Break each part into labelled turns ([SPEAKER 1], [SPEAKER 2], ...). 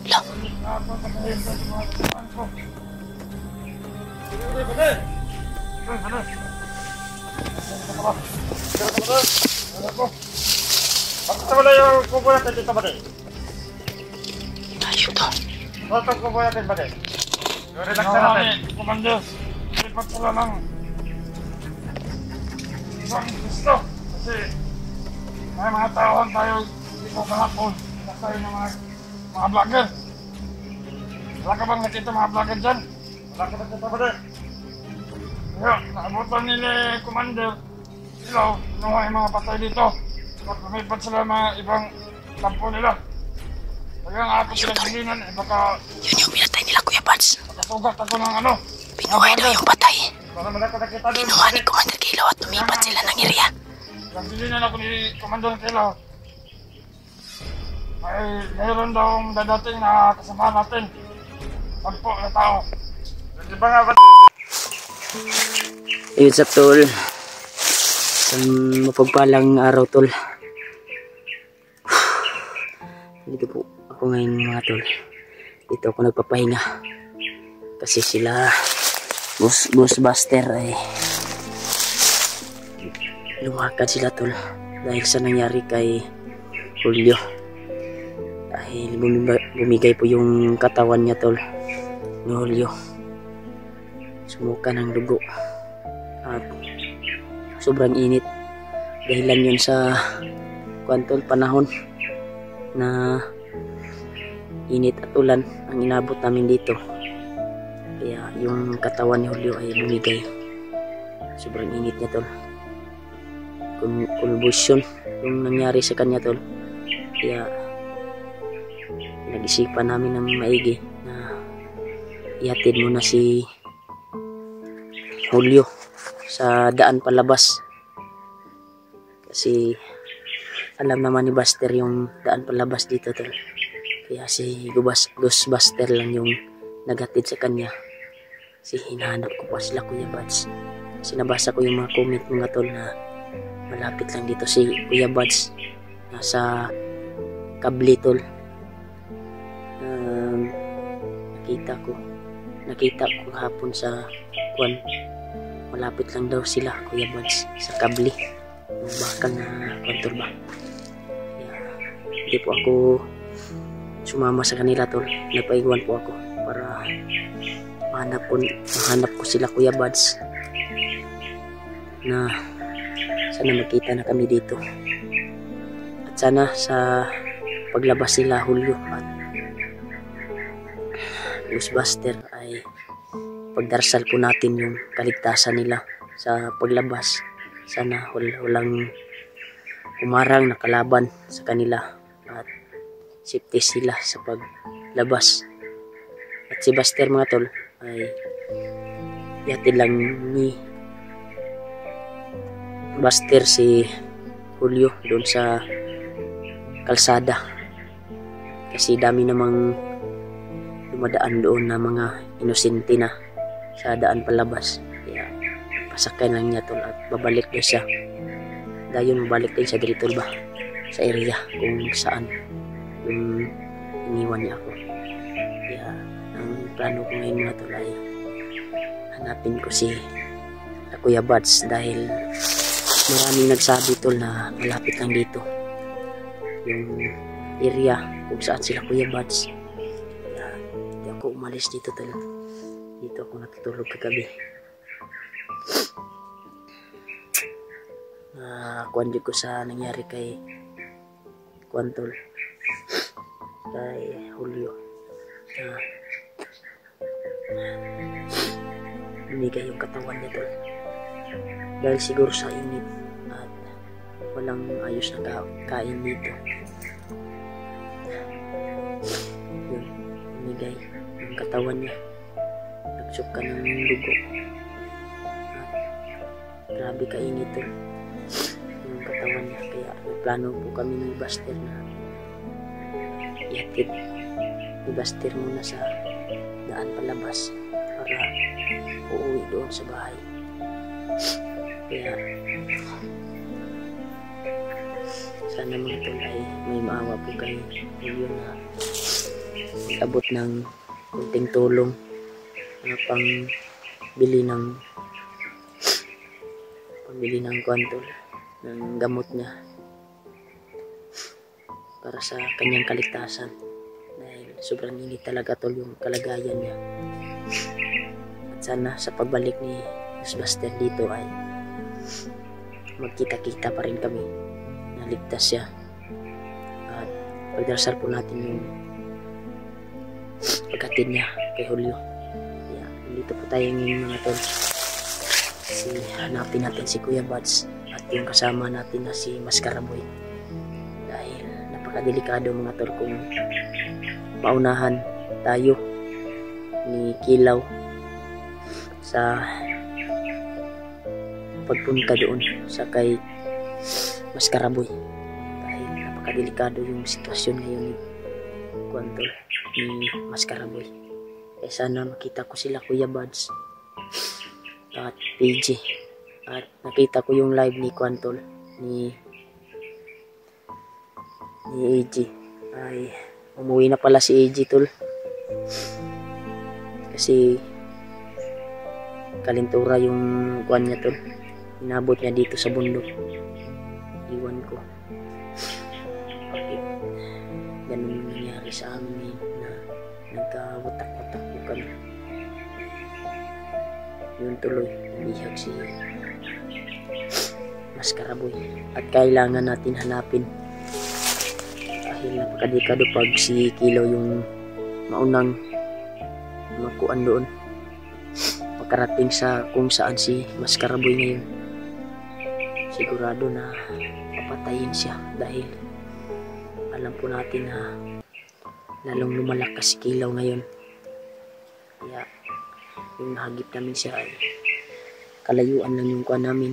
[SPEAKER 1] Lah. Tayo to.
[SPEAKER 2] Potong kubo natin ba din? Relax na natin. Commander, lipat sila ng isang gusto. Kasi may mga tauhan tayo dito kahapon. Nakasay ng mga vlogger. Wala ka bang nakita mga vlogger dyan? Wala ka nakita ba din? Kaya, naabutan nila Commander. Ilaw, kinuha yung mga patay dito. Pag lumipat sila mga ibang kampo nila. Kaya nga ako sila pilinan eh, baka...
[SPEAKER 1] Yun yung pinatay nila, Kuya Buds.
[SPEAKER 2] Makasugat ako ng ano.
[SPEAKER 1] Pinuhay daw yung patay.
[SPEAKER 2] Baka naman ako nakita doon.
[SPEAKER 1] Pinuha ni Commander Kilo at lumipat sila ng area.
[SPEAKER 2] Pilinan ako ni Commander Kilo. Ay, mayroon daw dadating na kasama natin. Pagpo na tao. Di ba nga ba?
[SPEAKER 1] Ayun sa tol. Isang mapagpalang araw tol. Dito po ako ngayon mga tol. Dito ako nagpapahinga. Kasi sila Ghostbuster ay lumakad sila tol. Dahil sa nangyari kay Julio. Dahil bumigay po yung katawan niya tol. Ni Julio. Sumuka ng dugo. At sobrang init. Dahilan yun sa kwantol panahon na init at ulan ang inabot namin dito. Kaya yung katawan ni Julio ay bumigay. Sobrang init niya tol. Convulsion yung nangyari sa kanya tol. Kaya nag-isipan namin ng maigi na ihatid muna si Julio sa daan palabas. Kasi alam naman ni Buster yung daan palabas dito tol. Kaya si Ghostbuster lang yung naghatid sa kanya. Kasi hinahanap ko pa sila Kuya Buds. Kasi nabasa ko yung mga comment mga tol na malapit lang dito si Kuya Buds. Nasa Kabli tol. Nakita ko hapon sa kwan. Malapit lang daw sila Kuya Buds sa Kabli. Bakal na kwan ba. Hindi po ako sumama sa kanila tol. Napaiwan po ako para mahanap ko sila Kuya Buds na sana magkita na kami dito. At sana sa paglabas nila Julio at Ghostbuster ay pagdarasal po natin yung kaligtasan nila sa paglabas. Sana walang umarang na kalaban sa kanila at safety sila sa paglabas. At si Buster mga tol ay yatid lang ni Buster si Julio doon sa kalsada. Kasi dami namang dumadaan doon na mga inosente na sa daan palabas. Kaya pasakay lang niya tol at babalik na siya. Dayon mabalik din siya dito ba sa area kung saan yung iniwan niya ako. Kaya ang plano ko ngayon mga tol ay hanapin ko si Kuya Buds dahil maraming nagsabi tol na malapit lang dito yung area kung saan sila Kuya Buds. Kaya hindi ako umalis dito tol. Dito ako natutulog kagabi. Kuwan ko sa nangyari kay kuwan tol, kay Julio. Binigay yung katawan niya tol dahil siguro sa init at walang ayos na kain dito. Yun, binigay yung katawan niya, nagsup ka ng dugo at grabe kainit tol yung katawan niya. Kaya plano po kami ni Buster na ihatid ni Buster muna sa daan palabas para uuwi doon sa bahay. Kaya sana mga tol ay may maawa po kayo Julio na abot ng kunting tulong na pambili ng kwantol ng gamot niya para sa kanyang kaligtasan, dahil sobrang init talaga tol yung kalagayan niya. At sana sa pagbalik ni Ghostbuster dito ay magkita-kita pa rin kami, naligtas siya. At pagdarasal po natin yung paghatid niya kay Julio. Kaya dito po tayo ngayon mga tol. Hanapin natin si Kuya Buds at yung kasama natin na si Mascaraboy, dahil napakadelikado mga tol kung paunahan tayo ni Kilaw sa pagpunta doon sa kay Mascaraboy, dahil napakadelikado yung sitwasyon ngayon ni kwantol ni Mascaraboy. Eh sana makita ko sila Kuya Buds at PG, at nakita ko yung live ni kwantol ni AG. Ay umuwi na pala si AG tol, kasi kalintura yung kwan niya tol, inabot niya dito sa bundok. Iwan ko bakit ganun yung nangyari sa amin na nagkawatak-watak po kami. Yun tuloy, nalihag si Mascaraboy at kailangan natin hanapin, dahil napakadelikado pag si Kilaw yung maunang makuan doon, makarating sa kung saan si Mascaraboy ngayon. Sigurado na papatayin siya, dahil alam po natin na lalong lumalakas si Kilaw ngayon. Kaya yung nahagip namin siya ay kalayuan lang yung kuha namin.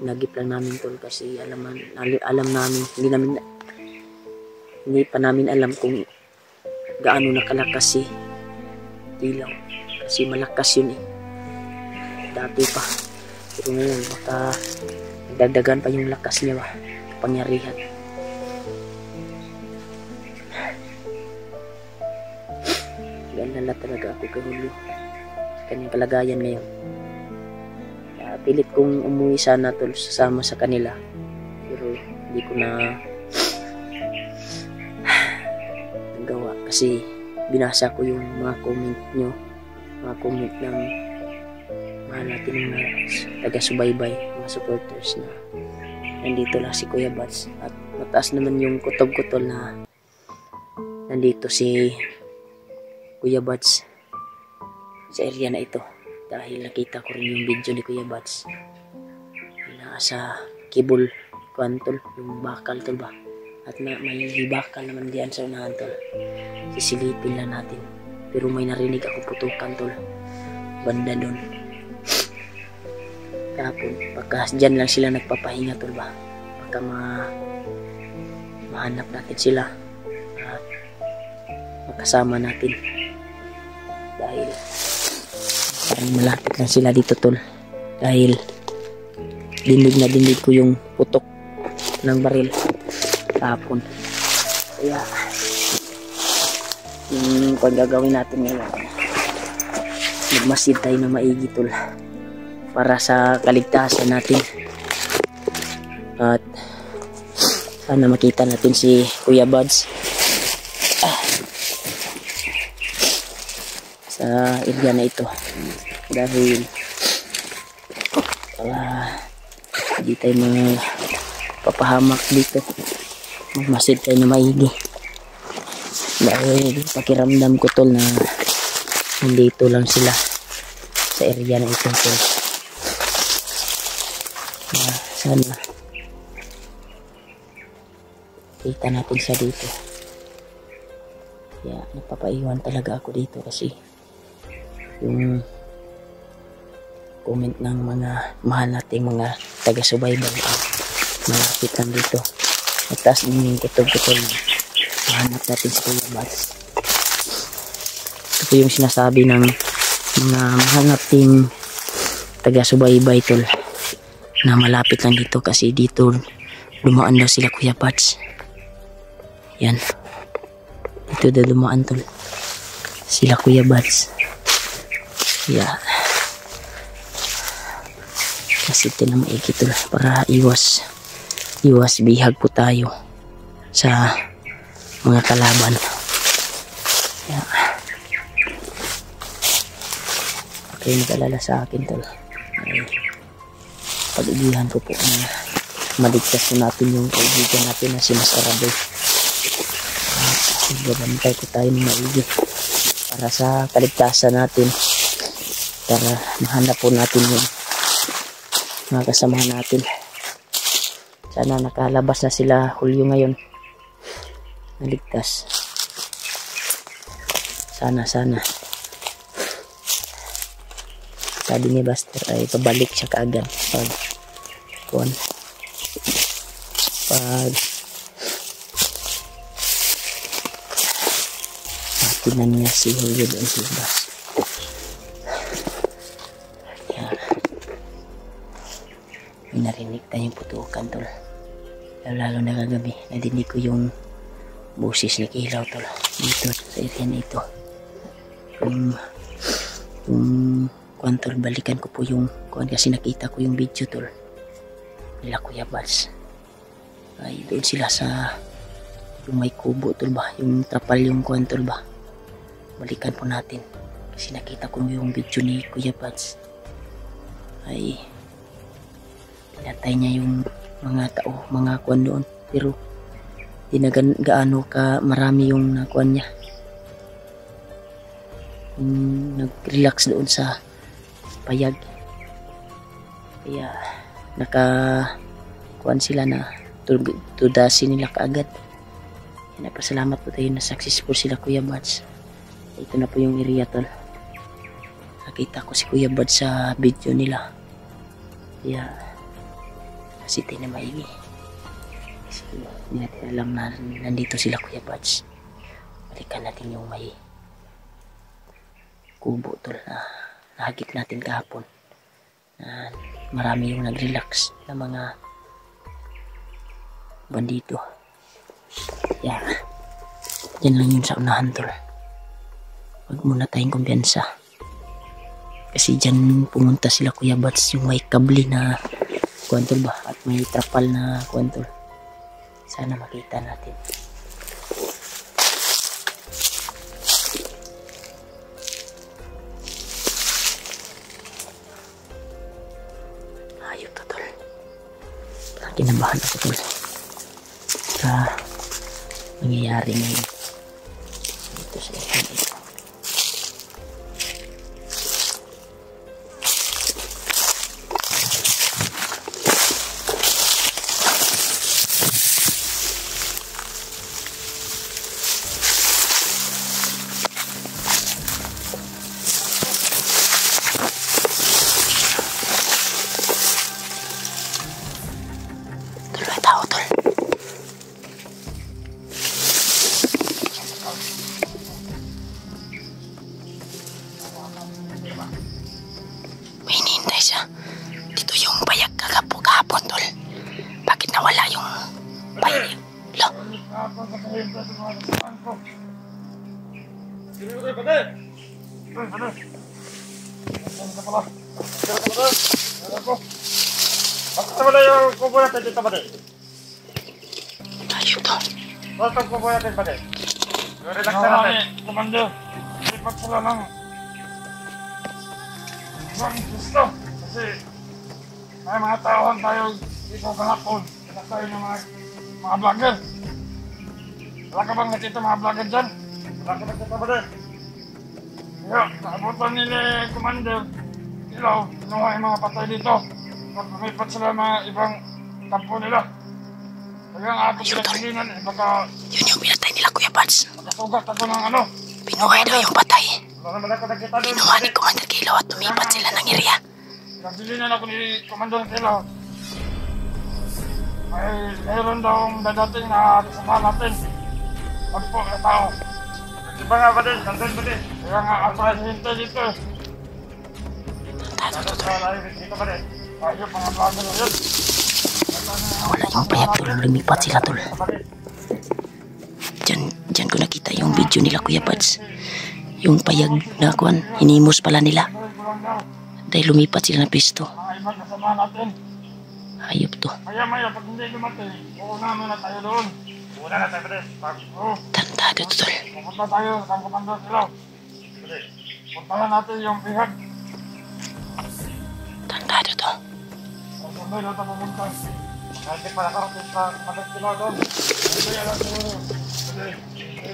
[SPEAKER 1] Nagip lang namin tol, kasi alam namin, hindi pa namin alam kung gaano nakalakas si Kilaw, kasi malakas yun dati pa. Pero ngayon baka dagdagan pa yung lakas niya ba, kapangyarihan. Ganala talaga ako kay Julio, kanyang kalagayan ngayon. Pilit kong umuwi sana tol, sasama sa kanila, pero hindi ko na nagawa, kasi binasa ko yung mga comment nyo, mga comment ng mahal natin mga taga-subaybay, mga supporters, na nandito lang si Kuya Buds. At mataas naman yung kutob ko tol na nandito si Kuya Buds sa area na ito, dahil nakita ko rin yung video ni Kuya Buds na sa kibol kwantol, yung bakal tol ba, at may bakal naman diyan sa unahan tol. Sisilipin lang natin, pero may narinig ako putukan tol banda doon kahapon. Pagka dyan lang sila nagpapahinga tol ba, pagka mahanap natin sila at makasama natin, dahil parang malapit lang sila dito tol, dahil dindig ko yung putok ng baril kahapon. Kaya yung gagawin natin ngayon, magmasid tayo na maigi tol, para sa kaligtasan natin, at sana makita natin si Kuya Buds sa area na ito, dahil hindi tayo papahamak dito, magmasid tayo na maigi, dahil pakiramdam ko tol na nandito lang sila sa area na ito tol. Sana kita natin siya dito. Kaya napapaiwan talaga ako dito, kasi yung comment ng mga mahal nating mga taga-subaybay malapit lang dito. At taas din yung kutob-kutob, mahanap natin si Kuya Buds. Ito po yung sinasabi ng mga mahal nating taga-subaybay tol, na malapit lang dito, kasi dito dumaan daw sila Kuya Buds. Yan, dito daw dumaan tol. sila Kuya Buds. Yeah. Kasi ito na maigi tol para iwas bihag po tayo sa mga kalaban. Yeah. Okay, nag-alala sa akin tol. Pag-igihan ko po na maligtas po natin yung kaibigan natin na si Masarado. Babantay ko tayo ng maigi para sa kaligtasan natin, para mahanap po natin yung mga kasamahan natin. Sana nakalabas na sila Hulyo ngayon, naligtas. Sana sabi ni Buster ay pabalik siya kaagad pag tinan niya si Hulyo doon sa labas. Yan. May narinig tayong putukan tol. Lalo na kagabi, nadinig ko yung boses ni Kilaw tol dito sa area na ito. Yung kuwan tol, balikan ko po yung kuwan kasi nakita ko yung video tol nila Kuya Buds. Ay doon sila sa yung may kubo tol ba, yung trapal yung kuwan tol ba. Balikan po natin kasi nakita ko yung video ni Kuya Buds. Ay pinatay niya yung mga tao, mga kuwan doon, pero di na gaano ka marami yung nakuan niya. Nag-relax doon sa payag, kaya nakakuan sila na tudasin nila kaagad. Napasalamat po tayo na successful sila Kuya Buds. Ito na po yung area tol. Nakita ko si Kuya Buds sa video nila. Kaya kasi tayo na maigi. Kasi hindi natin alam na nandito sila Kuya Buds. Balikan natin yung may kubo tol na nahagip natin kahapon. Na marami yung nag-relax na mga bandito. Yeah. Yan lang yun sa unahan tol. Huwag muna tayong kumpiyansa. Kasi dyan pumunta sila Kuya Buds, yung may kabli na kuwantol ba? At may trapal na kuwantol. Sana makita natin. Ayun to tol. Parang kinabahan ako tol. Sa nangyayari ngayon. Ito sa ito. Dito yung payag kahapon tol. Bakit nawala yung payag? Lo. Tayo to.
[SPEAKER 2] Bakit kubo natin pati? Relax na natin. Commander, lipat sila ng ibang gusto. Kasi may mga tauhan tayo dito kahapon. Pinatay ng mga vlogger. Wala ka bang nakita mga vlogger dyan? Wala ka nakita ba din? Kaya, naabutan nila Commander Kilaw, kinuha yung mga patay dito. At lumipat sila mga ibang kampo nila. Kaya nga ako pinagpilinan eh, baka...
[SPEAKER 1] Yun yung pinatay nila Kuya Buds.
[SPEAKER 2] Makasugat ako ng ano.
[SPEAKER 1] Pinuhay daw yung patay.
[SPEAKER 2] Wala naman ako nakita doon.
[SPEAKER 1] Pinuha ni Commander Kilaw at lumipat sila ng area.
[SPEAKER 2] Pinagpilinan ako ni Commander Kilaw. Mayroon daw dadating na sama natin. Pagpo na tao. Iba nga ba din? Nandun ba din? Kaya nga ako ay hintay dito. Dito ba din? Ayaw mga vlogger na yun.
[SPEAKER 1] Wala yung payag tol, lumipat sila tol. Diyan ko nakita yung video nila Kuya Buds. yung payag na kuan, hinimos pala nila. Dahil lumipat sila ng pisto.
[SPEAKER 2] Mga ibang kasama natin.
[SPEAKER 1] Hayop to.
[SPEAKER 2] Maya-maya, pag hindi dumating, uuna muna tayo doon. Uuna na tayo, Pres.
[SPEAKER 1] Tandado to, tol.
[SPEAKER 2] Pupunta tayo sa Commander Kilaw. Puntahan natin yung bihag.
[SPEAKER 1] Tandado to.
[SPEAKER 2] Sunday na tayo pupunta. Kahit pa nakarating sa Commander Kilaw doon. Sunday, alam siguro. Sunday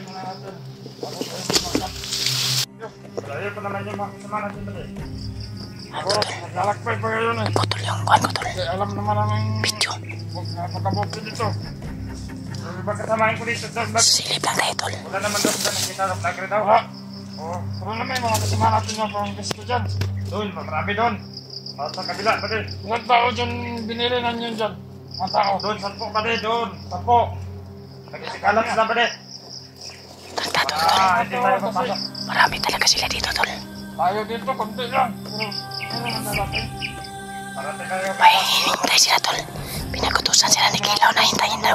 [SPEAKER 2] muna natin. Bago tayo pumakat. Ayaw pa naman yung mga kasama natin, Pres. Ako, naglalakbay pa ngayon eh.
[SPEAKER 1] Kutol yung kuan ko, tol.
[SPEAKER 2] Kasi alam naman namin
[SPEAKER 1] Video.
[SPEAKER 2] pagkabukti dito. Iba kasamahin ko dito doon.
[SPEAKER 1] Silip lang tayo, tol.
[SPEAKER 2] Wala naman doon sa nakita ng vlogger daw. Ha? Oo. Pero naman yung mga kasama natin yung pang gusto dyan. Doon, marami doon. Sa kabila, pati. Ilang tao dyan binili na nyo dyan? Mga tao. Doon, 10 pati, doon. 10. Nagkisikalan sila pati.
[SPEAKER 1] Tandado to, tol.
[SPEAKER 2] Hindi tayo mapasok.
[SPEAKER 1] Marami talaga sila dito, tol.
[SPEAKER 2] Tayo dito, konti lang. Pero, ano na natin? Parating kayo.
[SPEAKER 1] May hintay sila, tol. Pinagutusan sila ni Kilaw na hintayin daw.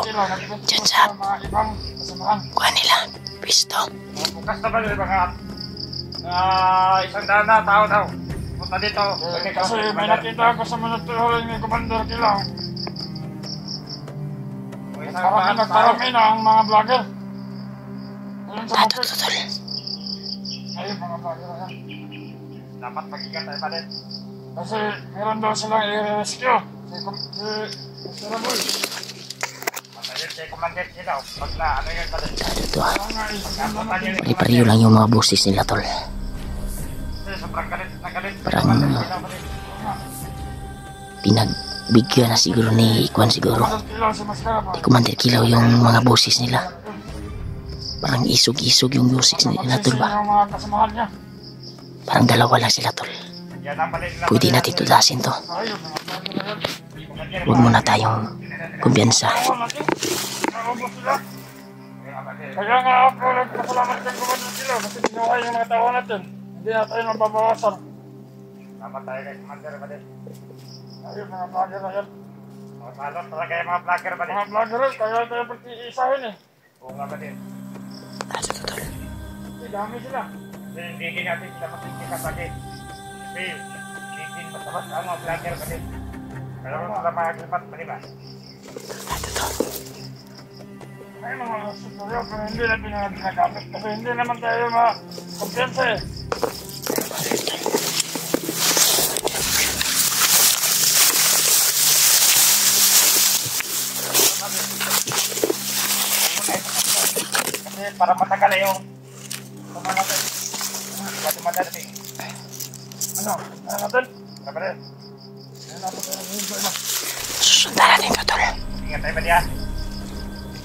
[SPEAKER 1] Diyan sa
[SPEAKER 2] mga ibang kasamahan.
[SPEAKER 1] kuan nila. Pisto.
[SPEAKER 2] Bukas na ba yung mga isang daan na tao daw. Punta dito. Kasi may nakita ako sa mga tuloy ni Commander Kilaw. Nagparami na ang mga vlogger. Ayun sa
[SPEAKER 1] Tandado
[SPEAKER 2] bukid.
[SPEAKER 1] to, tol.
[SPEAKER 2] Ayun mga vlogger na yan. Dapat magigat tayo pa din. Kasi meron daw silang i-rescue. Si Ramoy. Matayin si Commander Kilaw. Pag na ano yun pa din.
[SPEAKER 1] Tandado ah.
[SPEAKER 2] Kaya nga isang
[SPEAKER 1] Pari-pariyo lang yung mga boses nila, tol.
[SPEAKER 2] sobrang galit na galit.
[SPEAKER 1] Parang pinagbigyan na siguro ni Kwan siguro. Ni Commander Kilaw yung mga boses nila. Parang isog-isog yung boses nila, tol ba? Parang dalawa lang sila, tol. Pwede natin tudasin to. Huwag muna tayong kumpiyansa.
[SPEAKER 2] Kaya nga ako nagpasalamat kang Commander Kilaw kasi binuhay yung mga tao natin. Hindi na tayo mababawasan. Tama tayo kay Commander ba din? Ayun mga vlogger na yan. Masalot talaga yung mga vlogger ba din? Mga vlogger rin, kaya tayo pag-iisahin eh. Oo nga ba din?
[SPEAKER 1] Tandado to, tol.
[SPEAKER 2] Hindi, dami sila. Hindi natin sila masikita pa din. Kasi, hindi masabat ang mga vlogger ba din? Kaya mo sila makakalipat pa di ba?
[SPEAKER 1] Tandado to.
[SPEAKER 2] May mga susuryo pero hindi natin na ginagamit kasi hindi naman tayo makumpiyansa eh. Kasi para matagal na yung tama natin. Pwede madarating. Ano? Ano natin? Kapalit. Ano natin tayo ng hinto na?
[SPEAKER 1] Susundan natin to, tol.
[SPEAKER 2] Ingat tayo ba diyan?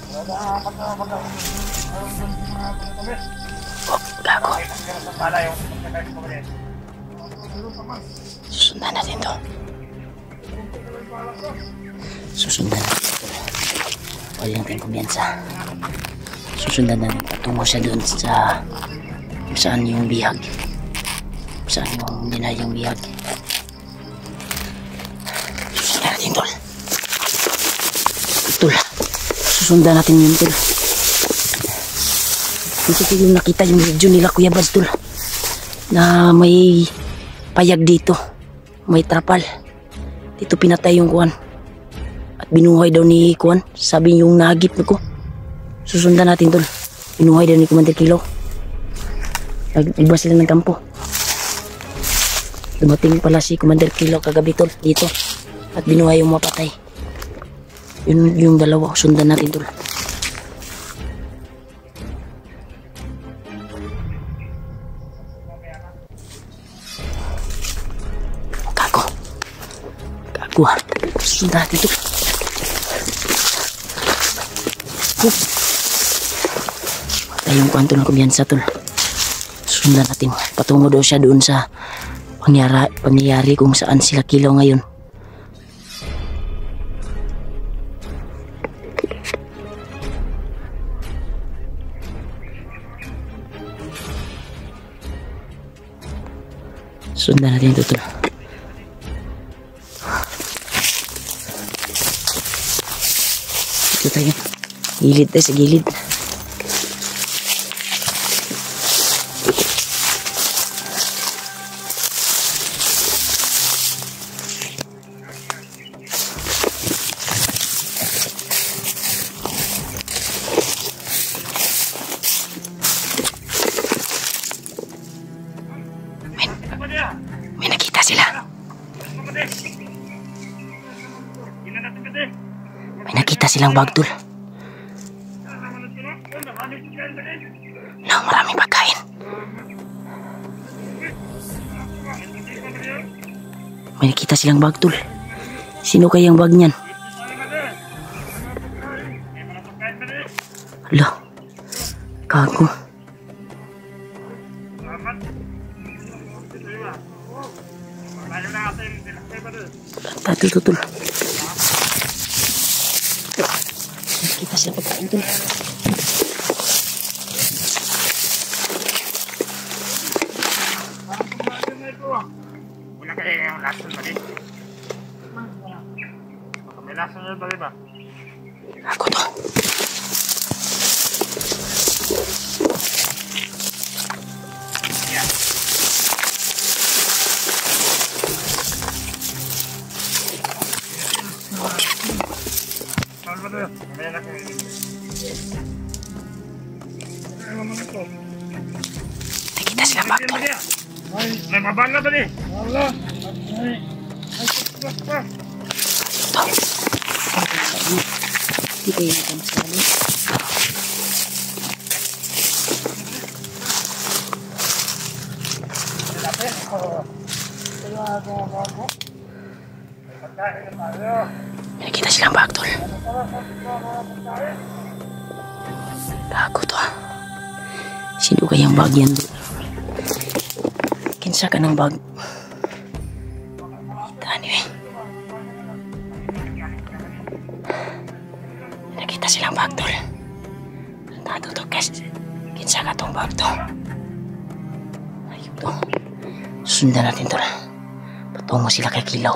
[SPEAKER 2] Wala na pagka mayroon doon mga pinatamis.
[SPEAKER 1] Oh, gago.
[SPEAKER 2] Meron sa pala yung pagkakalit ko ba din?
[SPEAKER 1] Susundan natin to. Susundan natin to, tol. Huwag lang tayong kumpiyansa. Susundan natin patungo siya doon sa kung saan yung bihag. Kung saan yung dinay yung bihag. Susundan natin, tol. Tol. Susundan natin yun, tol. Kasi yung nakita yung video nila, Kuya Bads, tol. Na may payag dito. May trapal. Dito pinatay yung kuwan. At binuhay daw ni kuwan. Sabi yung nagip ko. Susundan natin, tol. Binuhay daw ni Commander Kilaw. Nag-iba sila ng kampo. Dumating pala si Commander Kilaw kagabi, tol. Dito. At binuhay yung mapatay. Yun yung dalawa. Sundan natin, tol. Gago. Gago ha. Sundan natin, tol. Patay yung kwanto ng kumyansa, tol. Sundan natin. Patungo daw siya doon sa pangyayari kung saan sila Kilaw ngayon. Sundan natin ito, tol. Dito tayo. Gilid tayo sa gilid. silang bag, tol. No, maraming pagkain. May nakita silang bag, tol. Sino kayang bag niyan? Hala, kago. Tol, tol. Kita silang pagkain, tol.
[SPEAKER 2] Wala kayo yung lason ba rin? May lason yun ba rin ba?
[SPEAKER 1] Ako to.
[SPEAKER 2] Saan ba rin? May lason yun.
[SPEAKER 1] Nakita silang bag, tol.
[SPEAKER 2] May mabala ba rin? Wala.
[SPEAKER 1] Ito. Hindi kayo nakamas ka rin. Nakita silang bag, tol. Gago to. Sino kayang bag yan, tol? Kinsa ka ng bag? Anyway. Nakita silang bag, tol. Nandito to, guys. Kinsa ka tong bag to? Ayun to. Sundan natin, tol. Patungo sila kay Kilaw.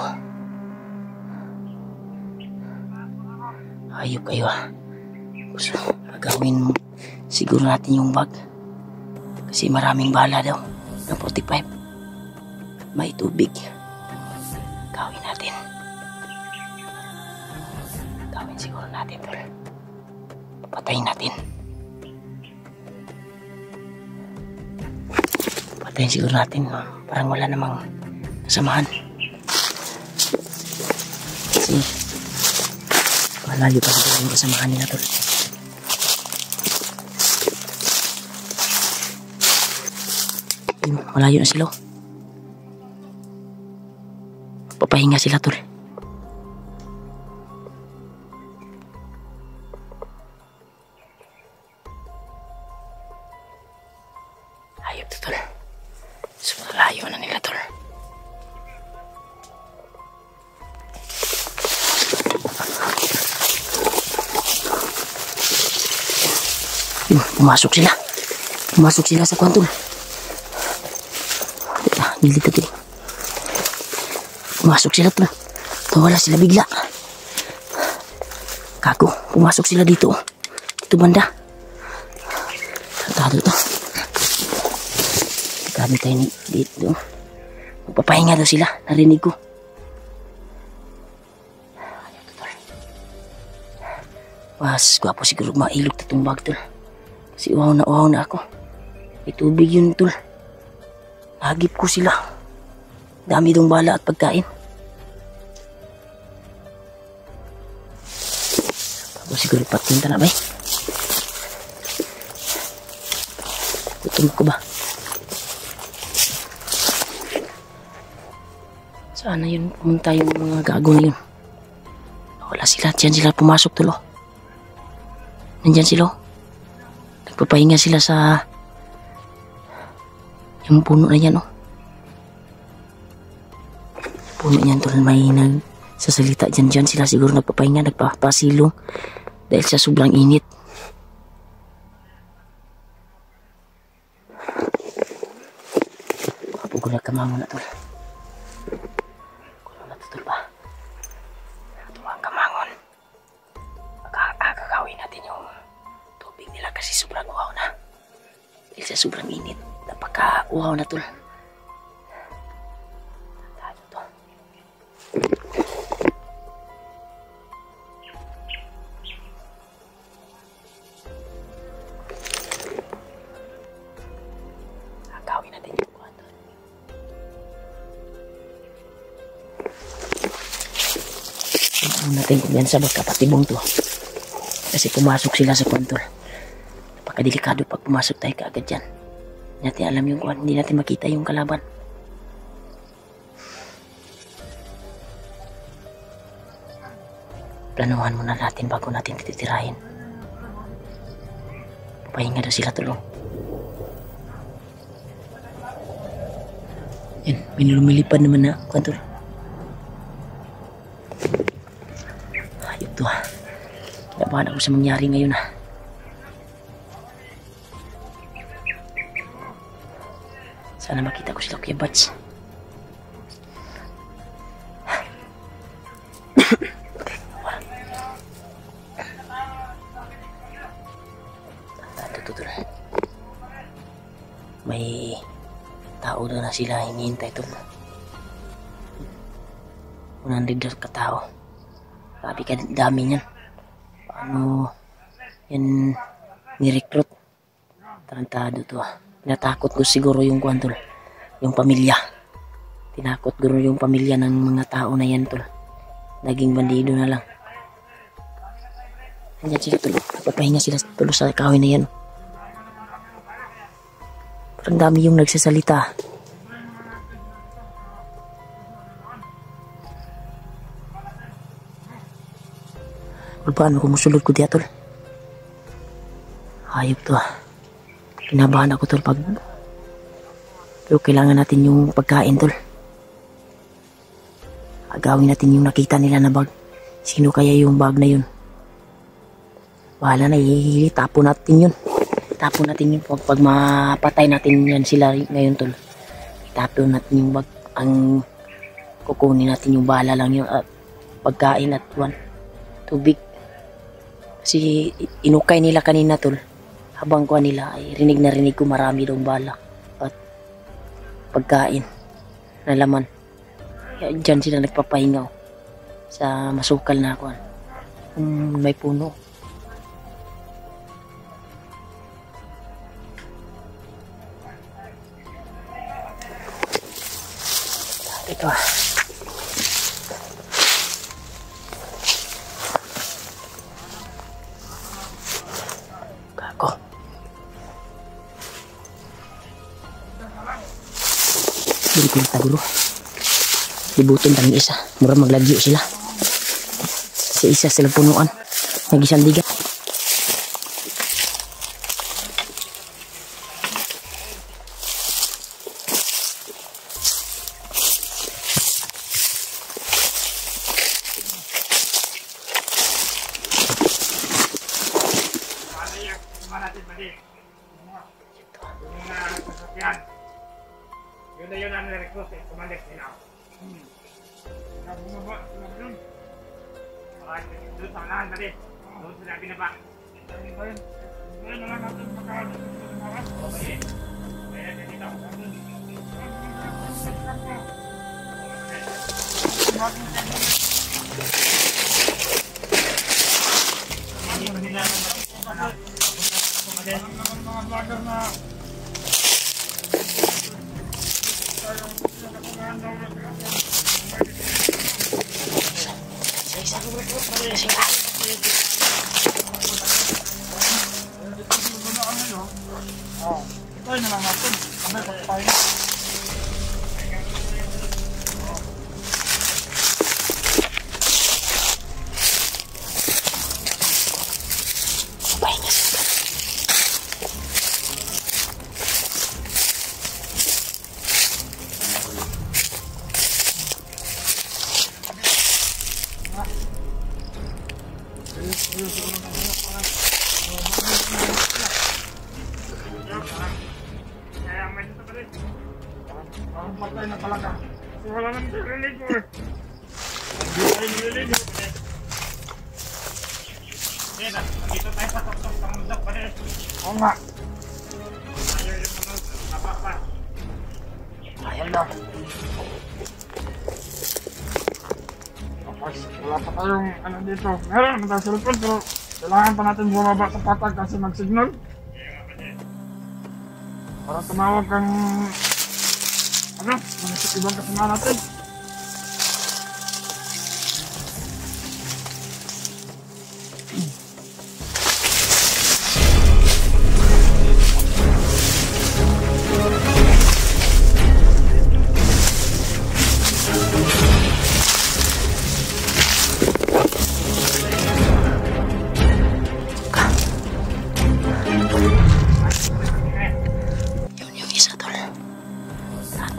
[SPEAKER 1] Ayop kayo, ah. Gusto, agawin mo. Siguro natin yung bag. Kasi maraming bala daw. Ng 45. May tubig. Gawin natin. Gawin siguro natin, tol. Patayin natin. Patayin siguro natin. Parang wala namang kasamahan. Kasi malayo pa siguro yung kasamahan nila, tol. Malayo na sila. Papahinga sila, tol. Ayop to, tol. Sobrang layo na nila, tol. Pumasok sila. Pumasok sila sa kwan, tol. Gilid ito. Pumasok sila, tol. Tawala sila bigla. Kago, pumasok sila dito. Ito banda. Tado to. Gabi tayo dito. Magpapahinga daw sila. Narinig ko. Ayan to, tol. Mas gwapo siguro mailog na itong bag, tol. Kasi uhaw na ako. May tubig yun, tol. Hagip ko sila. Dami dong bala at pagkain. Tapos siguro patinta na ba eh. Gutom ko ba? Sana yun pumunta yung mga gago na yun. Wala sila. Diyan sila pumasok, tulo. Nandyan sila. Nagpapahinga sila sa yung puno na yan, oh. Puno yan, tol. May nagsasalita dyan sila. Siguro nagpapahinga, nagpapasilong. Dahil sa sobrang init. Kapag nagkamamo na, tol. Kulo na to, tol ba? Ito ang kamangon. Kakawin natin yung tubig nila kasi sobrang uhaw na. Dahil sa sobrang init. Napaka-uhaw na, tol. Tado to. Gagawin natin yung buwan, tol. Tignan natin kung yan sa magkapatibong to. Kasi pumasok sila sa kontol. Napakadelikado pag pumasok tayo kaagad dyan. Hindi natin alam yung kuwan. Hindi natin makita yung kalaban. Planuhan muna natin bago natin titirahin. Pahinga daw sila tulong. Yan, may lumilipad naman na kontol. Ayop to ha. Kinabahan ako sa mangyari ngayon ha. Sana makita ko sila Kuya Bats. Tutol. May tao doon na sila hinihintay tol. 100 katao. Grabe ka dami niyan. Paano yan ni-recruit? Tarantado to ah. Natakot ko siguro yung kuwan tol. Yung pamilya. Tinakot siguro yung pamilya ng mga tao na yan tol. Naging bandido na lang. Nandiyan sila tol. Napapahinga sila tol sa kahoy na yan. Parang dami yung nagsasalita. Paano kung musulod ko diya tol? Hayop to ah. Kinabahan ako tol pag... Pero kailangan natin yung pagkain tol. Agawin natin yung nakita nila na bag. Sino kaya yung bag na yun? Bahala na, tapon natin yun. Tapon natin yun pag mapatay natin yan sila ngayon tol. Tapon natin yung bag. Ang kukunin natin yung bala lang yung pagkain at tubig. Kasi inukay nila kanina tol. Habang kuha nila ay rinig na rinig ko marami daw bala at pagkain na laman. Kaya dyan sila nagpapahingaw sa masukal na kuha. May puno. Ito ah. Kako. Hindi ko nagtagulo. Libutin kami isa. Mura maglagyo sila. Sa isa sila punuan. Nagisandigan.
[SPEAKER 2] Yun na yun ang request eh, kumalik nila. Bumaba, doon. Doon sa unahan na rin. Doon sila binaba. Ngayon na lang natin magkakaroon sa unahan. Okay. Kaya natin dito. Mga vlogger na Tayo na lang natin. Kami tayo. Ang patay na talaga. Kasi wala nang nililig mo eh. Hindi tayo nililig mo eh. Hindi na, dito tayo sa toktong pangundok pa rin. Oo nga. Ayaw yung mga tapak pa. Ayaw na. Tapos wala pa tayong ano dito. Meron naman tayong cellphone pero kailangan pa natin bumaba sa patag kasi mag-signal. Para tumawag kang ano, mga ibang kasama natin.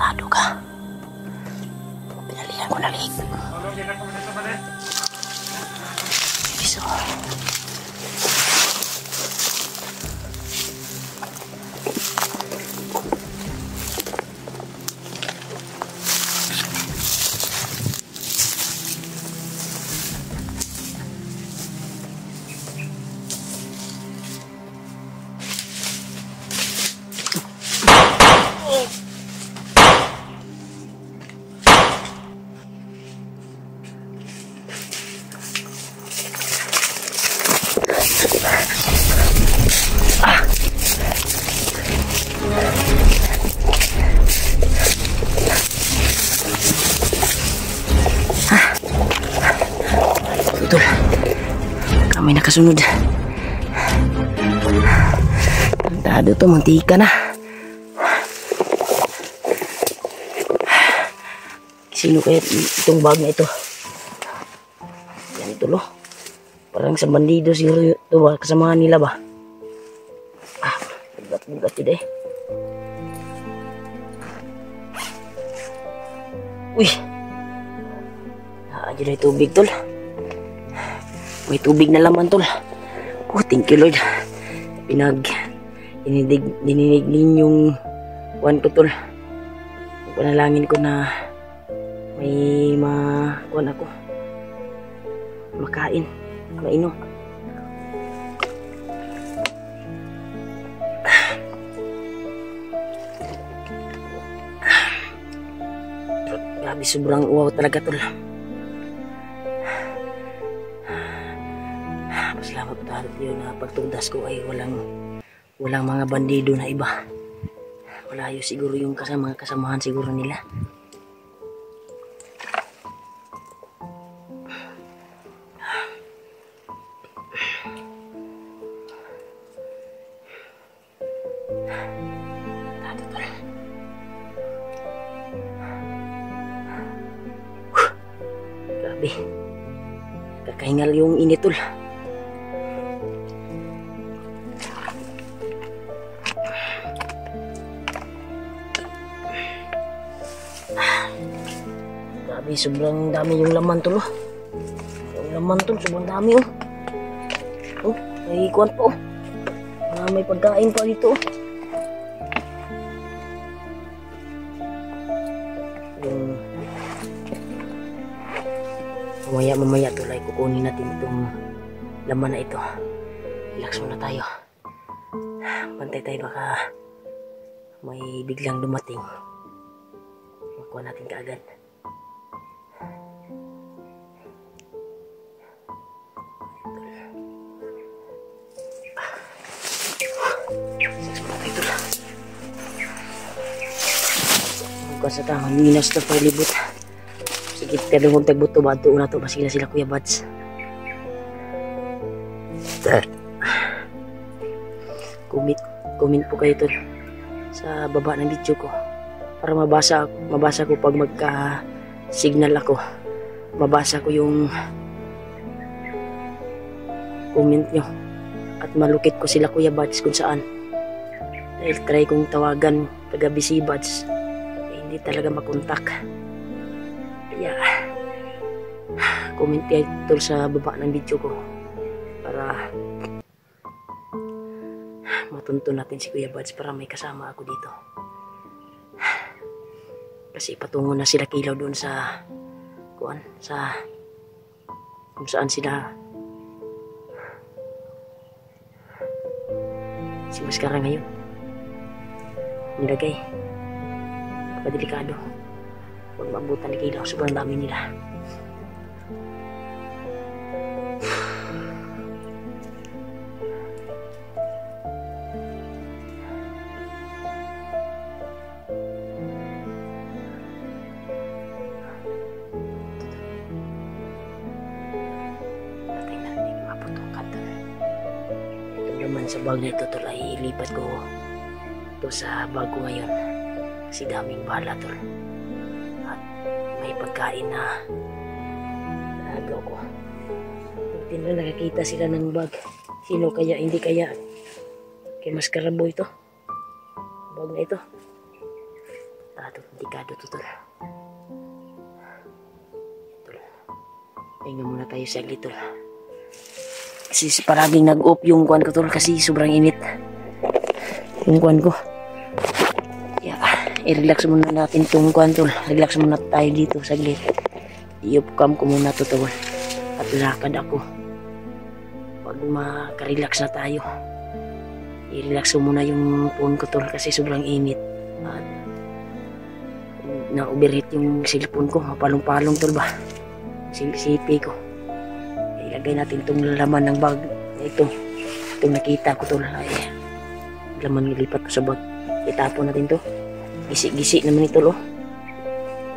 [SPEAKER 1] Tarantado ka. Pinalihan ko na lig.
[SPEAKER 2] Tulogin ako dito ba rin?
[SPEAKER 1] Iso. Betul. Kami nakasunod. Tado to, mantika na. Sino kaya itong bag na ito? Yan ito lo. Parang sa bandido siguro ito ba? Kasamahan nila ba? Ah, bugat-bugat yun eh. Uy! Diyan ay tubig tol. May tubig na laman tol. Oh, thank you Lord. Dininig ninyong kuwan ko tol. Panalangin ko na may kuwan ako. Makain, mainom. Grabe, sobrang uwaw talaga tol. Salamat po tayo na pagtundas ko ay walang mga bandido na iba. Malayo siguro yung mga kasamahan siguro nila. Grabe. Kakahingal yung init tol. Grabe, sobrang dami yung laman tol. Yung laman tol, sobrang dami oh. Oh, may kuwan po. May pagkain pa dito oh. Yung mamaya tol ay kukunin natin itong laman na ito. Relax muna tayo. Bantay tayo, baka may biglang dumating. Makuha natin kaagad. Sa tamang minas na palibot. Sige, pero huwag tagbuto ba? Ito una to ba sila Kuya Bads? Comment po kayo to sa baba ng video ko para mabasa ko pag magka-signal ako. Mabasa ko yung comment nyo at malukit ko sila Kuya Bads kung saan. Dahil try kong tawagan kagabi si Bads. Hindi talaga makontak. Kaya comment kayo tol sa baba ng video ko para matuntun natin si Kuya Bads para may kasama ako dito. Kasi patungo na sila Kilaw doon sa kung saan sila si Maskara ngayon nilagay. Delikado. Huwag maabutan ni Kilaw. Sobrang dami nila. Patay na rin yung maputukan doon. Ito naman sa bag na ito ay ilipat ko ito sa bag ko ngayon. Kasi daming bala tol. At may pagkain na nagaw ko. Hindi na nakakita sila ng bag. Sino kaya? Hindi kaya kay Maskarabo ito. Bag na ito. Delikado to, tol. Pahinga muna tayo saglit, tol. Kasi paraging nag-off yung kuwan ko, tol, kasi sobrang init yung kuwan ko. Yeah, i-relax muna natin itong kuwan, tol. Relax muna tayo dito saglit. I-upcam ko muna to, tol. At lakad ako. Pag makarelax na tayo, i-relax ko muna yung phone ko, tol, kasi sobrang init. At na-overheat yung cellphone ko. Mapalong-palong, tol, ba? Sipi ko. Ilagay natin itong laman ng bag. Ito. Itong nakita ko, tol. Ay, laman nilipat ko sa bag. Itapon natin to. Gisi-gisi naman ito, lo.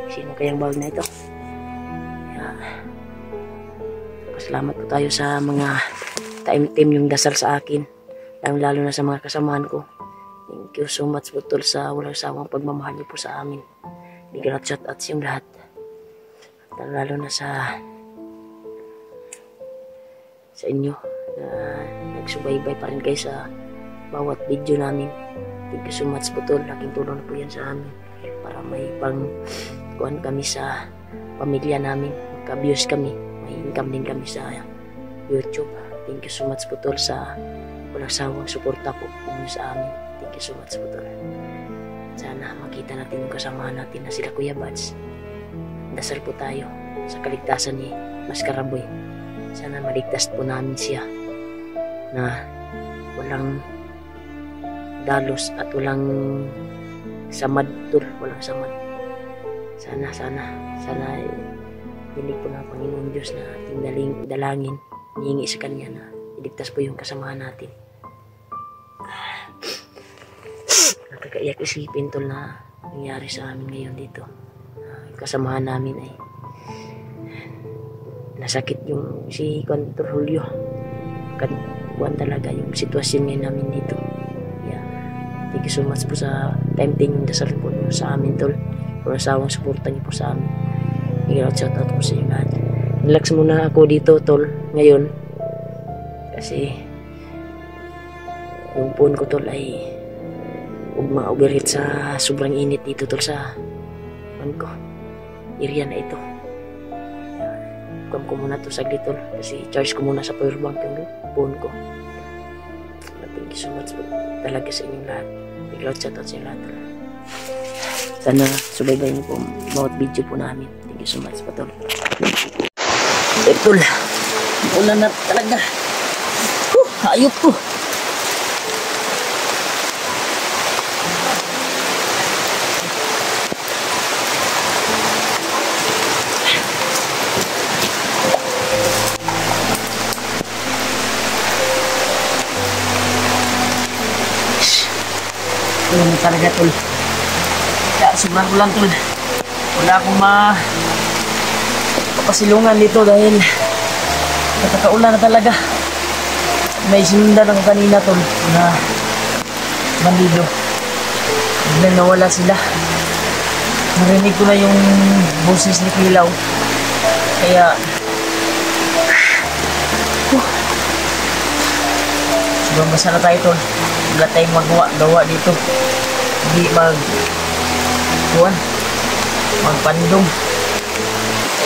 [SPEAKER 1] Sino kayang bag na ito? Salamat po tayo sa mga taim-tim yung dasal sa akin, lalo na sa mga kasamahan ko. Thank you so much po, tol, sa walang sawang pagmamahal niyo po sa amin. Bigyan at shout out yung lahat, at lalo na sa inyo na nagsubaybay pa rin kayo sa bawat video namin. Thank you so much po, tol. Laking tulong na po yan sa amin para may pang-kuhan kami sa pamilya namin, magka-views kami, may income din kami sa YouTube. Thank you so much po, tol, sa walang sawang suporta po ninyo sa amin. Thank you so much po, tol. Sana makita natin yung kasamahan natin na sila Kuya Bads. Dasal po tayo sa kaligtasan ni Maskaraboy. Sana maligtas po namin siya na walang dalos at walang samad, tol. Walang samad. Sana pinig po ng Panginoon Diyos na ating dalangin, hihingi sa Kanya na iligtas po yung kasamahan natin. Nakakaiyak isipin, tol, na nangyari sa amin ngayon dito. Kasamahan namin ay nasakit yung si Contor Julio. Kuwan talaga yung sitwasyon ngayon namin dito. Yeah. Thank you so much po sa time yung dasal po nyo sa amin, tol. Walang sawang suporta niyo po sa amin. Shout out po sa inyo lahat. Relax muna ako dito, tol, ngayon. Kasi yung phone ko, tol, ay ma-overheat sa sobrang init dito, tol, sa phone ko. Area na ito. Kam ko muna to saglit, tol, kasi charge ko muna sa powerbank yung phone ko. Thank you so much po talaga sa inyong lahat. Shout out sa inyo lahat, tol. Sana subaybayin po bawat video po namin. Thank you so much po, tol. Tol, ulan na talaga. Ayop po. Ulan na talaga, tol. Kaya sobrang ulan, tol. Wala akong pasilungan dito dahil nakakaulan na talaga. May sinundan ako kanina, tol, na bandido. Biglang nawala sila. Narinig ko na yung boses ni Kilaw. Kaya sobrang basa na tayo, tol. Wala tayong magawa dito. Hindi magpandong.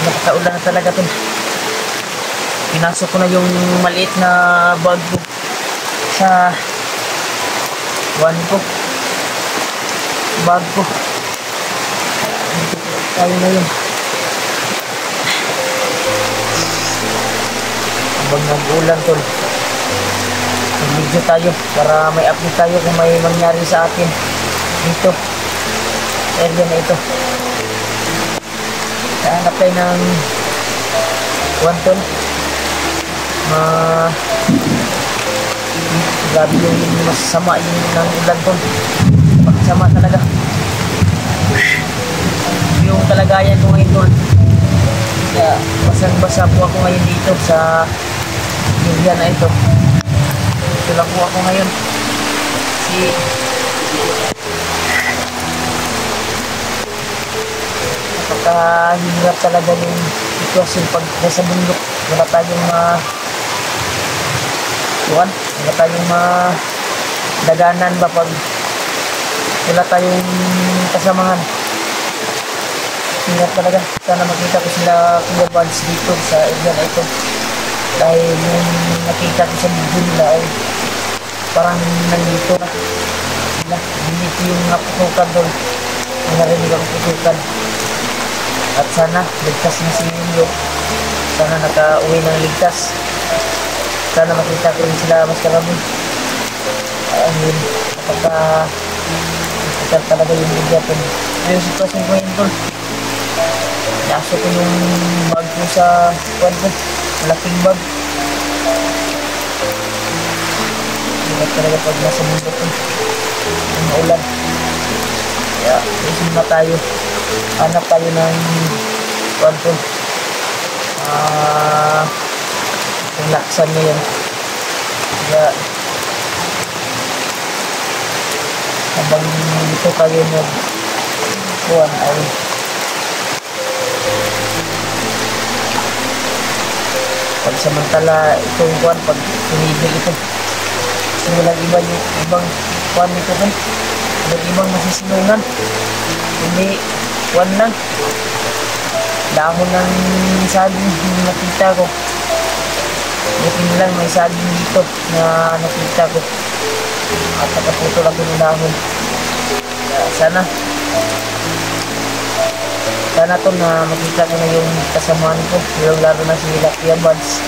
[SPEAKER 1] Nakakaulan na talaga, tol. Pinasok ko na yung maliit na bag ko sa bag ko. Tayo na yun. Habang nag-ulan, tol, mag-video tayo para may update tayo kung may mangyari sa atin dito area na ito. Hanap tayo ng tol. Grabe yung masasama yung ng ulan, tol. Masama talaga yung kalagayan ko ngayon, tol. Kaya basang-basa po ako ngayon dito sa area na ito. Ito lang po ako ngayon. Napakahirap talaga yung sitwasyon pag nasa bundok. Wala tayong wala tayong daganan ba pag wala tayong kasamahan. Hirap talaga. Sana makita ko sila Kuya Buds dito sa area na ito. Dahil yung nakita ko sa video nila ay parang nandito na sila. Hindi yung naputukan doon. May narinig ang putukan. At sana ligtas na si Emilio. Sana nakauwi ng ligtas. Sana makita ko rin sila mas karami. Ayun, napaka talaga yung bigatin. Yung sitwasyon ko yun tol. Naso ko yung bag ko sa kwan ko. Malaking bag. Hirap talaga pag nasa mundo ko. Yung maulan. Kaya, isin na tayo. Hanap tayo ng kwan ko. Yung laksan na yun. Kaya, habang dito tayo nag-kuhan ay pag samantala itong kuhan, pag pinibig ito kasi walang iba yung ibang kuhan nito kan walang ibang masisilungan hindi kuhan lang dahon ng saging yung nakita ko bukin lang may saging dito na nakita ko at nakaputol ako ng dahon. Sana to na makita ko na yung kasamaan ko, yung lalo na si Kuya Buds.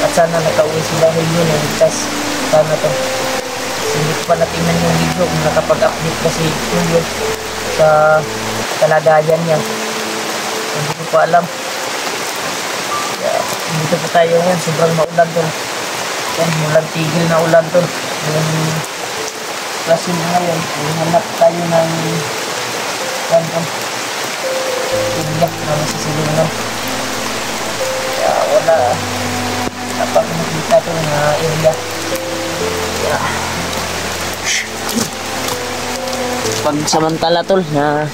[SPEAKER 1] At sana nakauwi sila Julio na ligtas. Sana to. Hindi ko pa natingnan yung video kung nakapag-update kasi Julio sa kalagayan niya. Hindi ko pa alam. Dito po tayo ngayon, sobrang maulan to. Yan, mulang tigil na ulan to. Yung klase na ngayon, hanap tayo ng kanto. Tigil na nasisilungan. Kaya wala dapat makita ito na area. Kaya pag samantala tol na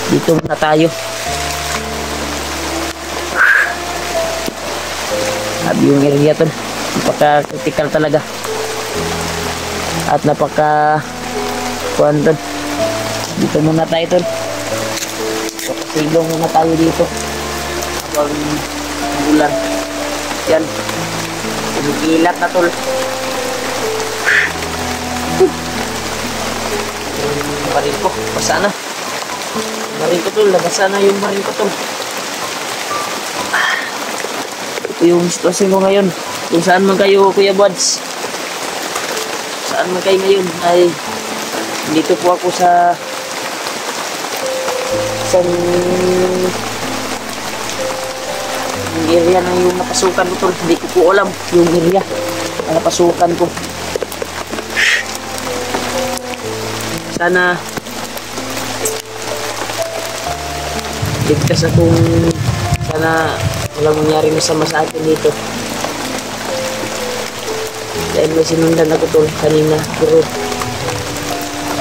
[SPEAKER 1] dito na tayo. Sabi yung area tol, napaka-critical talaga. At napaka-kuhan tol. Dito muna tayo tol. Papasilong muna tayo dito. Habang ulan. Yan. Kumikilat na tol. Yung baril ko, basa na. Baril ko tol, nabasa na yung baril ko tol. Ito yung sitwasyon ko ngayon. Kung saan man kayo Kuya Buds, saan man kayo ngayon ay dito po ako sa isang yung area na yung napasukan ko tol. Hindi ko po alam yung area na napasukan ko. Sana ligtas akong sana walang mangyari masama sa akin dito. Dahil may sinundan ako tol kanina pero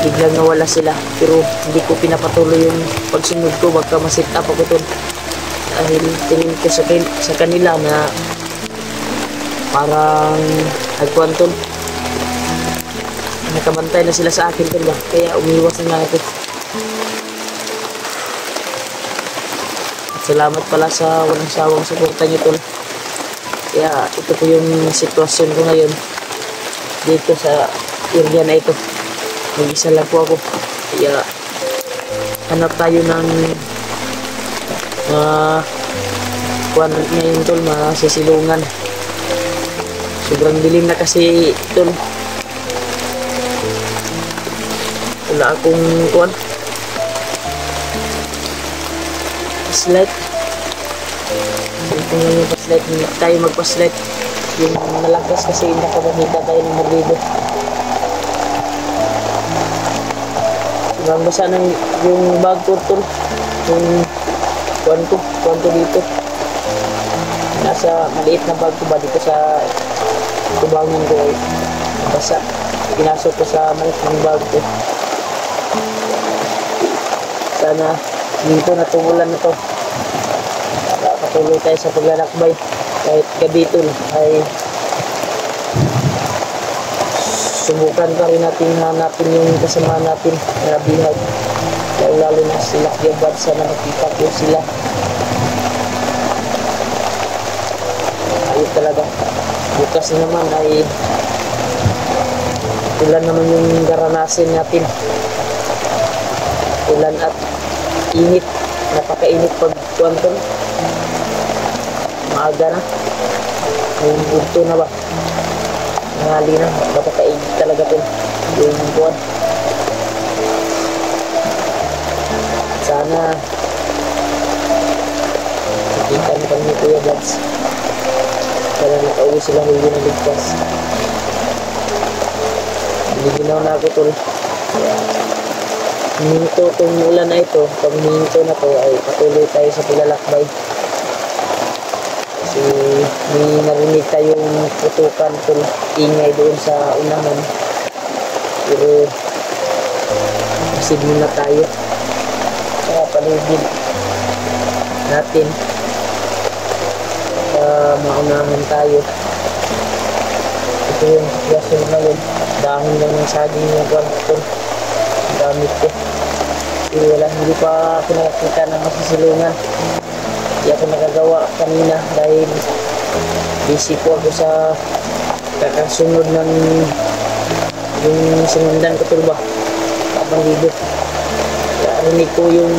[SPEAKER 1] biglang nawala sila pero hindi ko pinapatuloy yung pagsunod ko, baka masit up ako tol dahil tingin ko sa kanila na parang nagkuhan tol, nakamantay na sila sa akin tol ba, kaya umiwas na nga ako. At salamat pala sa walang sawang suporta nyo tol. Kaya ito po yung sitwasyon ko ngayon dito sa area na ito. Mag-isa lang po ako. Kaya hanap tayo ng kuwan ngayon tol, masisilungan. Sobrang dilim na kasi tol. Wala akong kuwan. Paslight. Kung yung paslight, hindi tayo magpaslight. Yung malakas kasi hindi ko makita tayo ng marido. Sobrang basa ng yung bag ko tol. Yung kuwan ko dito. Nasa maliit na bag ko ba dito sa tubangan ko ay basa. Pinasok ko sa maliit ng bag ko. Sana dito natumulan na to. Para patuloy tayo sa paglalakbay. Kahit gabi tol ay subukan pa rin natin hanapin yung kasama natin na bihag. Dahil lalo na sila Kiyabad, sana makita po sila. Ayun talaga, bukas naman ay ulan naman yung garanasin natin, ulan at init, napakainit pag kuwanton, maaga na, yung bunto na ba, nangali na, napakainit talaga po yung buwan. Sana nakita na kami ni Kuya Vlogs, sana nakauwi sila hindi naligtas. Nilinaw na ako tol, huminto itong ulan na ito. Pag huminto na to ay patuloy tayo sa paglalakbay, kasi may narinig tayong putukan tol, ingay doon sa unahan, pero masid muna tayo sa paligid natin, maunahan tayo. Ito yung sitwasyon ngayon, dahon lang ng saging yung kwanton, gamit ko, pero wala, hindi pa ako nakakita ng masisilungan. Hindi ako nakagawa kanina dahil busy po ako sa kakasunod ng yung sinundan ko tulba kapang libo. Narinig ko yung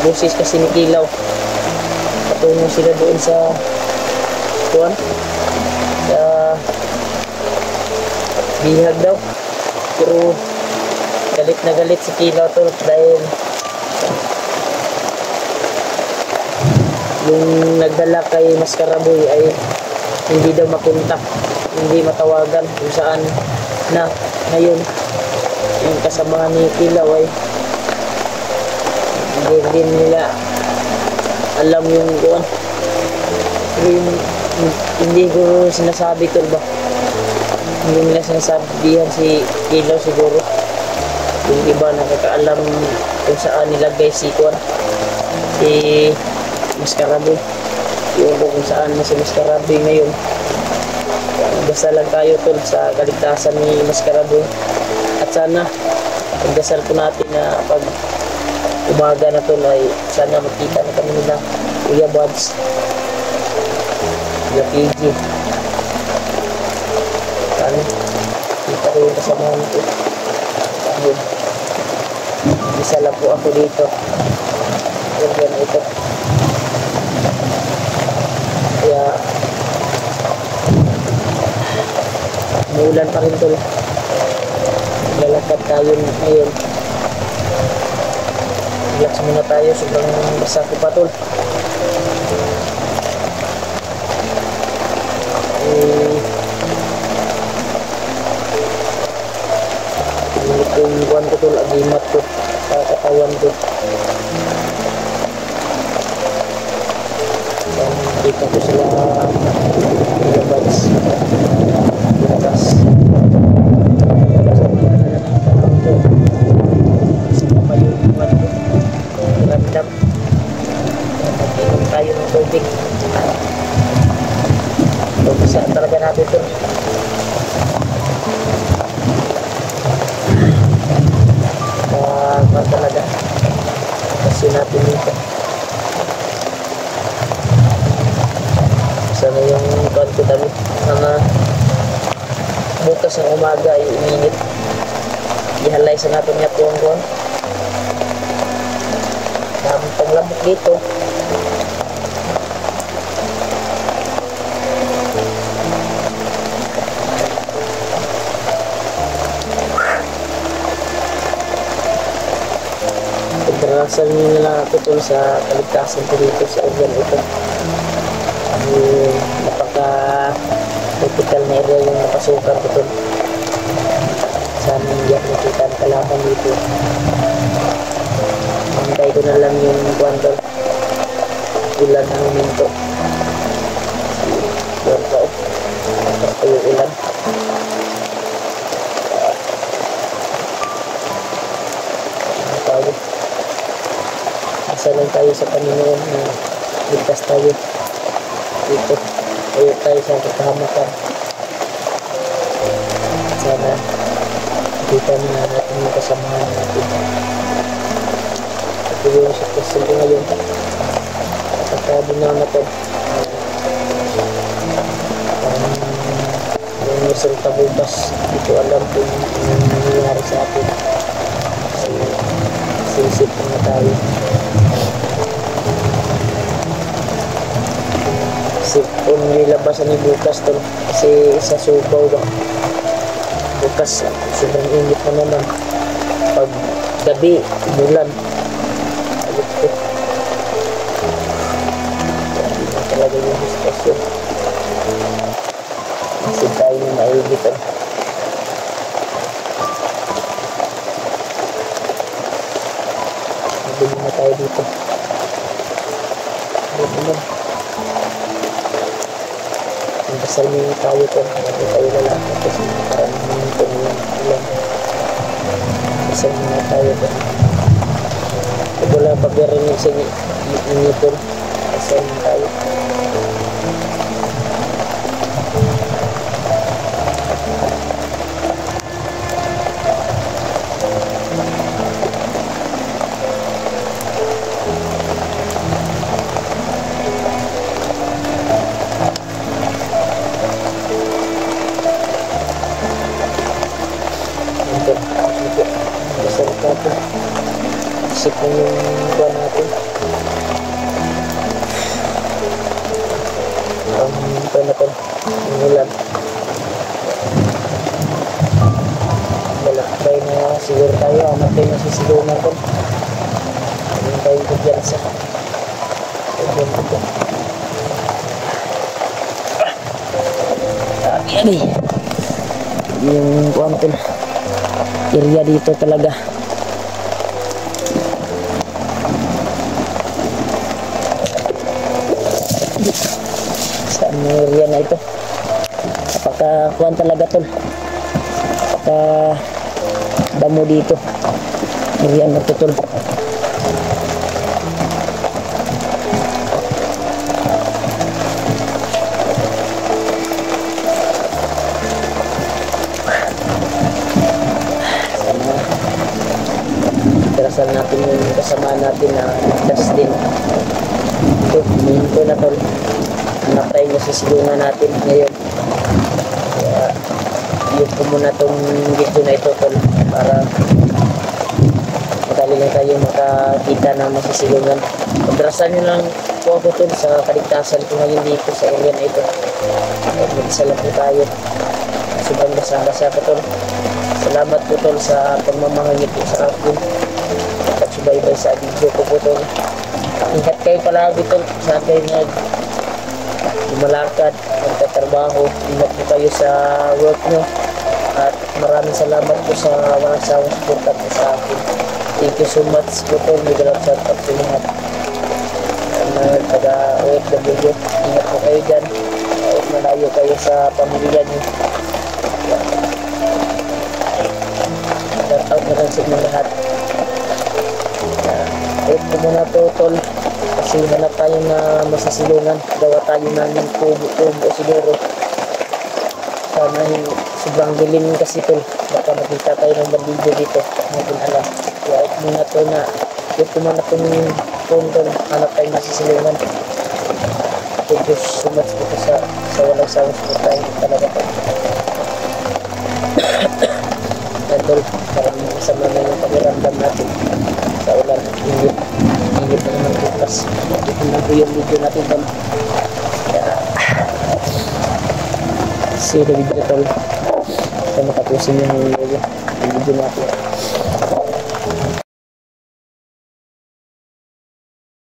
[SPEAKER 1] boses kasi ni Kilaw, patungo sila doon sa kuwan, sa bihag daw, pero galit na galit si Kilaw tol dahil yung nagdala kay Maskaraboy ay hindi daw makontak, hindi matawagan kung saan na ngayon yung kasamahan ni Kilaw ay hindi din nila alam yung kuwan. Pero yung hindi ko sinasabi tol ba, hindi nila sinasabihan si Kilaw siguro, yung iba nakakaalam kung saan nilagay si kuwan, si Maskaraboy. Yung kung saan na si Maskaraboy ngayon. Magdasal lang tayo tol sa kaligtasan ni Maskaraboy, at sana magdasal po natin na pag umaga na tol ay sana makita na kami nila Kuya Buds, Kuya PG, sana kita ko yung kasamahan ko. Ayun, isa lang po ako dito, yan ito, kaya umuulan pa rin tol, lalakad tayo ngayon. Relax muna tayo, sobrang basa ko pa tol. Yung buwan ko tol, agimat ko sa katawan ko. Dito ko sila Kuyabads bukas. Ramdam mag-inom tayo ng tubig. Bisa talaga natin ito. Talaga kasi natin dito sana yung konti kami mga bukas ng umaga ay uminit, ihalay sa natin nga tuwang-tuwang. Daming panglamok dito. Pagdarasal nyo na lang ako tol sa kaligtasan ko dito sa area ito. Napaka-critical na area yung napasukan ko tol. Sana hindi ako nakita ang kalaban dito. Hintay ko na lang yung kwanto, ulan ng minto. Doon pa o, tapos pa yung ulan. Isa lang tayo sa Panginoon na ligtas tayo dito, tayo tayo sa kapahamakan. Sana kita na natin yung kasamahan natin. yung sitwasyon ko ngayon. Kapag din naman natin yung resulta bukas, hindi ko alam kung anong nangyayari sa atin. Kasi sisip na tayo. Kasi kung nilabasan ni bukas to, kasi sa Subaw ba, bukas sobrang init na naman. Pag gabi, umulan. Ayun ko. Hindi na talaga yung diskusyon. Kasi tayo na maigitan. Nabili na tayo dito. Ayun naman. Ang dasal niyo tayo ko. Bago tayo lalakad kasi makarang minuto na yung ulan. Dasal niyo tayo ko. Pag wala pag-rinig sa inipon, dasal niyo tayo. Dasal natin. Isip mo yung buwan natin. Buwan natin. Yung ulan. Malakbay na siguro tayo. Amat tayo nasisilungan ko. Hindi tayo kumpiyansa. Ayun ito. Yan eh. Yung buwan natin. Area dito talaga. Saan yung area na ito? Napaka-kuhan talaga tol. Napaka-damo dito. Area na ito tol. Tirasan natin yung kasama natin na ligtas din. Ito, minto na tol. Hanap tayo na sisilungan natin ngayon. Kaya, yun ko muna itong video na ito tol. Para madali lang tayo makakita ng masisilungan. Padrasan nyo lang po ako tol sa kaligtasan ko ngayon dito sa area na ito. Mag-isa lang po tayo. Sobrang basa-basa ko tol. Salamat po tol sa pagmamahangit po sa akin. Pagsubaybay sa video ko po tol. Ingat kayo palagi tol. Saan kayo lumalakad, magtatrabaho. Ingat po kayo sa work nyo. At maraming salamat po sa walang sawang suporta po sa akin. Thank you so much po tol. May dalang shout out sa lahat. Taga-OFW. Ingat po kayo dyan. Malayo kayo sa pamilya nyo. Shout out na lang sa inyo lahat. Ito muna po tol. Kasi hanap tayo na masisilungan. Gawa tayo namin tubo siguro. Sana sobrang dilim kasi tol. Baka makita tayo ng bandido dito. Hindi alam. Kaya ito muna to na ito muna po yung phone tol. Hanap tayo masisilungan. Thank you so much po sa walang sawang suportahin talaga po. Yan tol. Parang masama na yung pakiramdam natin. Sa ulan, init na naman bukas. Ito na po yung video natin tol. Kaya see you the video tol. Kaya matapusin yung video natin.